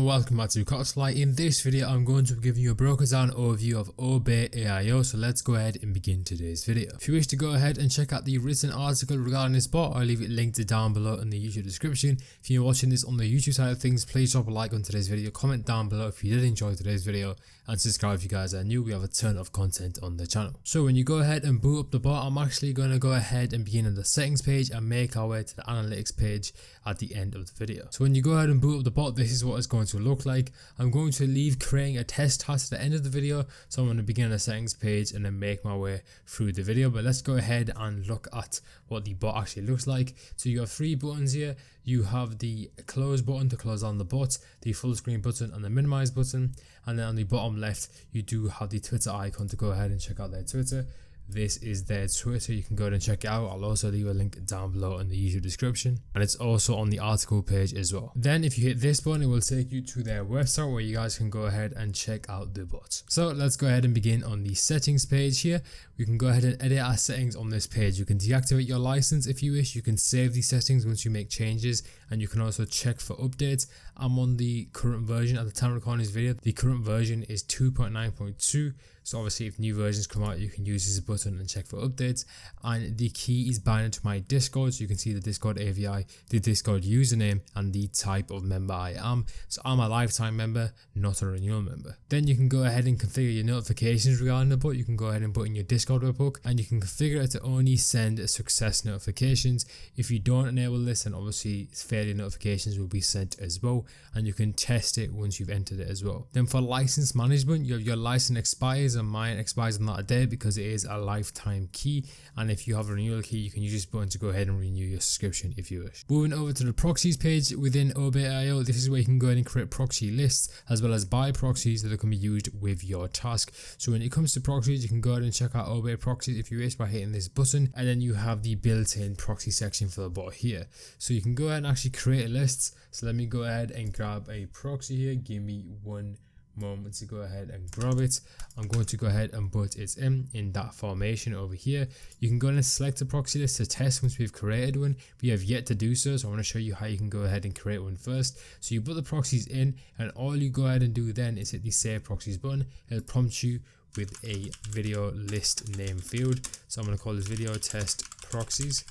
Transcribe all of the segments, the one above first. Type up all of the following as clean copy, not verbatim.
and welcome back to Coxfly. In this video I'm going to be giving you a broken down overview of OBE AIO, so let's go ahead and begin today's video. If you wish to go ahead and check out the written article regarding this bot, I'll leave it linked down below in the YouTube description. If you're watching this on the YouTube side of things, please drop a like on today's video, comment down below if you did enjoy today's video, and subscribe if you guys are new. We have a ton of content on the channel. So when you go ahead and boot up the bot, I'm actually going to go ahead and begin on the settings page and make our way to the analytics page at the end of the video. So when you go ahead and boot up the bot, this is what it's going to look like. I'm going to leave creating a test task at the end of the video, so I'm going to begin on the settings page and then make my way through the video. But let's go ahead and look at what the bot actually looks like. So you have three buttons here. You have the close button to close down the bot, the full screen button and the minimize button, and then on the bottom left you do have the Twitter icon to go ahead and check out their Twitter. This is their Twitter, you can go ahead and check it out. I'll also leave a link down below in the YouTube description, and it's also on the article page as well. Then if you hit this button, it will take you to their website where you guys can go ahead and check out the bot. So let's go ahead and begin on the settings page here. We can go ahead and edit our settings on this page. You can deactivate your license if you wish. You can save these settings once you make changes, and you can also check for updates. I'm on the current version at the time of recording this video. The current version is 2.9.2. So obviously if new versions come out, you can use this button and check for updates. And the key is bound to my Discord, so you can see the Discord AVI, the Discord username, and the type of member I am. So I'm a lifetime member, not a renewal member. Then you can go ahead and configure your notifications regarding the bot. You can go ahead and put in your Discord webhook, and you can configure it to only send success notifications. If you don't enable this, then obviously failure notifications will be sent as well, and you can test it once you've entered it as well. Then for license management, you have your license expires, and mine expires on that day because it is a lifetime key, and if you have a renewal key, you can use this button to go ahead and renew your subscription if you wish. Moving over to the proxies page within OBE AIO, this is where you can go ahead and create proxy lists as well as buy proxies that can be used with your task. So when it comes to proxies, you can go ahead and check out OBE proxies if you wish by hitting this button, and then you have the built-in proxy section for the bot here. So you can go ahead and actually create lists. So let me go ahead and grab a proxy here. Give me one moment to go ahead and grab it. I'm going to go ahead and put it in that formation over here. You can go ahead and select a proxy list to test once we've created one. We have yet to do so, so I want to show you how you can go ahead and create one first. So you put the proxies in, and all you go ahead and do then is hit the save proxies button. It'll prompt you with a video list name field. So I'm going to call this video test proxies,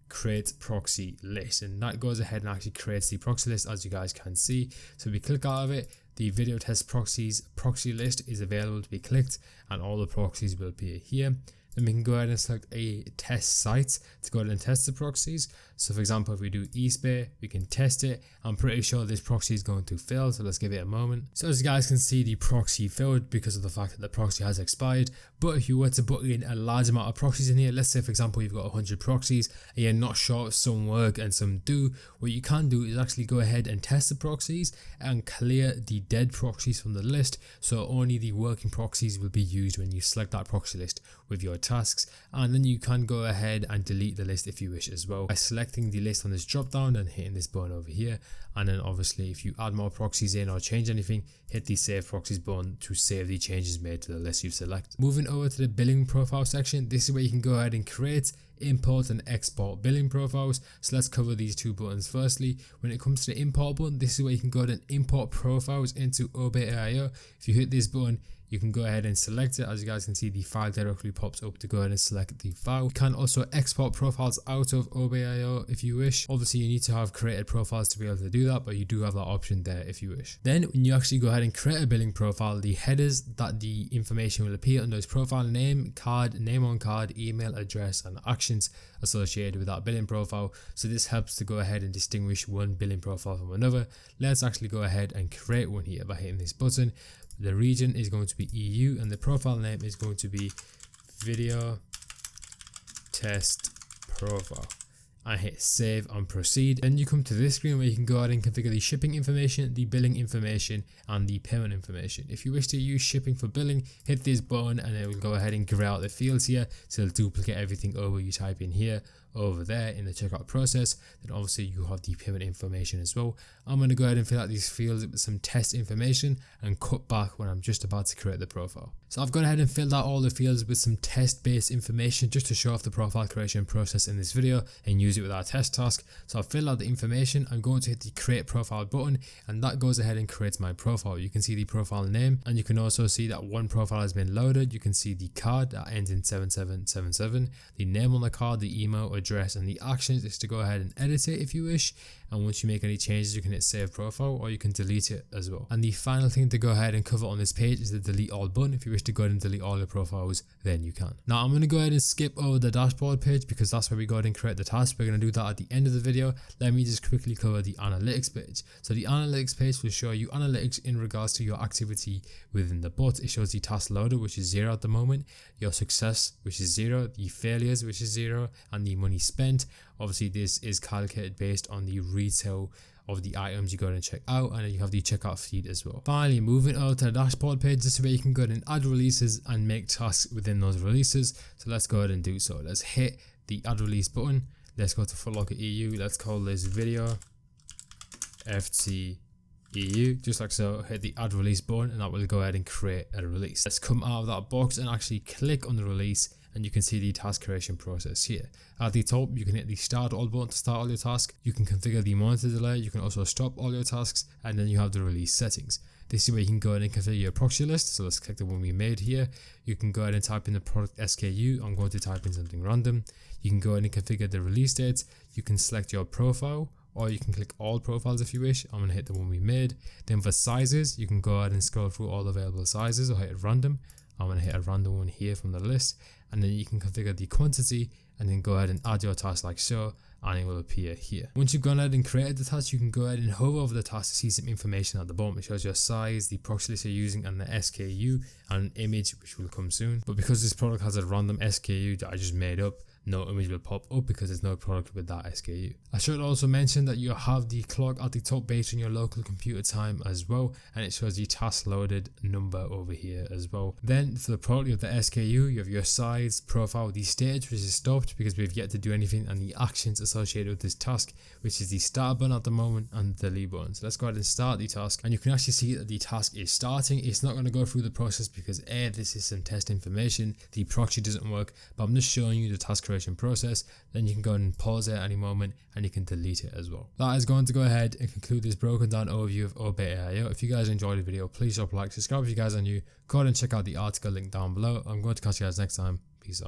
create proxy list, and that goes ahead and actually creates the proxy list, as you guys can see. So we click out of it, the video test proxies proxy list is available to be clicked, and all the proxies will appear here. Then we can go ahead and select a test site to go ahead and test the proxies. So for example, if we do eSpay, we can test it. I'm pretty sure this proxy is going to fail, so let's give it a moment. So as you guys can see, the proxy failed because of the fact that the proxy has expired. But if you were to put in a large amount of proxies in here, let's say for example you've got 100 proxies and you're not sure if some work and some do, what you can do is actually go ahead and test the proxies and clear the dead proxies from the list, so only the working proxies will be used when you select that proxy list with your tasks. And then you can go ahead and delete the list if you wish as well by selecting the list on this drop down and hitting this button over here. And then obviously if you add more proxies in or change anything, hit the save proxies button to save the changes made to the list you've selected. Moving over to the billing profile section, this is where you can go ahead and create, import and export billing profiles. So let's cover these two buttons. Firstly, when it comes to the import button, this is where you can go ahead and import profiles into OBE AIO. If you hit this button, you can go ahead and select it. As you guys can see, the file directly pops up to go ahead and select the file. You can also export profiles out of OBE AIO if you wish. Obviously you need to have created profiles to be able to do that, but you do have that option there if you wish. Then when you actually go ahead and create a billing profile, the headers that the information will appear under is profile name, card, name on card, email address, and actions associated with that billing profile. So this helps to go ahead and distinguish one billing profile from another. Let's actually go ahead and create one here by hitting this button. The region is going to be EU, and the profile name is going to be video test profile. I hit save and proceed. Then you come to this screen where you can go ahead and configure the shipping information, the billing information, and the payment information. If you wish to use shipping for billing, hit this button and it will go ahead and grey out the fields here, so it'll duplicate everything over. You type in here over there in the checkout process. Then obviously you have the payment information as well. I'm going to go ahead and fill out these fields with some test information and cut back when I'm just about to create the profile. So I've gone ahead and filled out all the fields with some test based information just to show off the profile creation process in this video and use use it with our test task. So I've filled out the information. I'm going to hit the create profile button, and that goes ahead and creates my profile. You can see the profile name, and you can also see that one profile has been loaded. You can see the card that ends in 7777, the name on the card, the email address, and the actions is to go ahead and edit it if you wish. And once you make any changes, you can hit save profile, or you can delete it as well. And the final thing to go ahead and cover on this page is the delete all button. If you wish to go ahead and delete all your profiles, then you can. Now I'm going to go ahead and skip over the dashboard page because that's where we go ahead and create the task. We're going to do that at the end of the video. Let me just quickly cover the analytics page. So the analytics page will show you analytics in regards to your activity within the bot. It shows the task loaded, which is 0 at the moment, your success, which is 0, the failures, which is 0, and the money spent. Obviously this is calculated based on the retail of the items you go and check out, and then you have the checkout feed as well. Finally, moving over to the dashboard page, this is where you can go ahead and add releases and make tasks within those releases. So let's go ahead and do so. Let's hit the add release button. Let's go to Foot Locker EU. Let's call this video FT EU, just like so. Hit the add release button, and that will go ahead and create a release. Let's come out of that box and actually click on the release, and you can see the task creation process here. At the top, you can hit the start all button to start all your tasks. You can configure the monitor delay. You can also stop all your tasks, and then you have the release settings. This is where you can go ahead and configure your proxy list. So let's click the one we made here. You can go ahead and type in the product SKU. I'm going to type in something random. You can go ahead and configure the release dates. You can select your profile, or you can click all profiles if you wish. I'm going to hit the one we made. Then for sizes, you can go ahead and scroll through all available sizes, or hit random. I'm going to hit a random one here from the list, and then you can configure the quantity, and then go ahead and add your task like so, and it will appear here. Once you've gone ahead and created the task, you can go ahead and hover over the task to see some information at the bottom. It shows your size, the proxy list you're using, and the SKU, and an image which will come soon. But because this product has a random SKU that I just made up, no image will pop up because there's no product with that SKU. I should also mention that you have the clock at the top based on your local computer time as well, and it shows the task loaded number over here as well. Then for the product of the SKU, you have your size, profile, the stage which is stopped because we've yet to do anything, and the actions associated with this task, which is the start button at the moment and the delete button. So let's go ahead and start the task, and you can actually see that the task is starting. It's not going to go through the process because this is some test information. The proxy doesn't work, but I'm just showing you the task creation process. Then you can go and pause it at any moment, and you can delete it as well. That is going to go ahead and conclude this broken down overview of Obey AIO. If you guys enjoyed the video, please drop a like, subscribe if you guys are new, go ahead and check out the article link down below. I'm going to catch you guys next time. Peace out.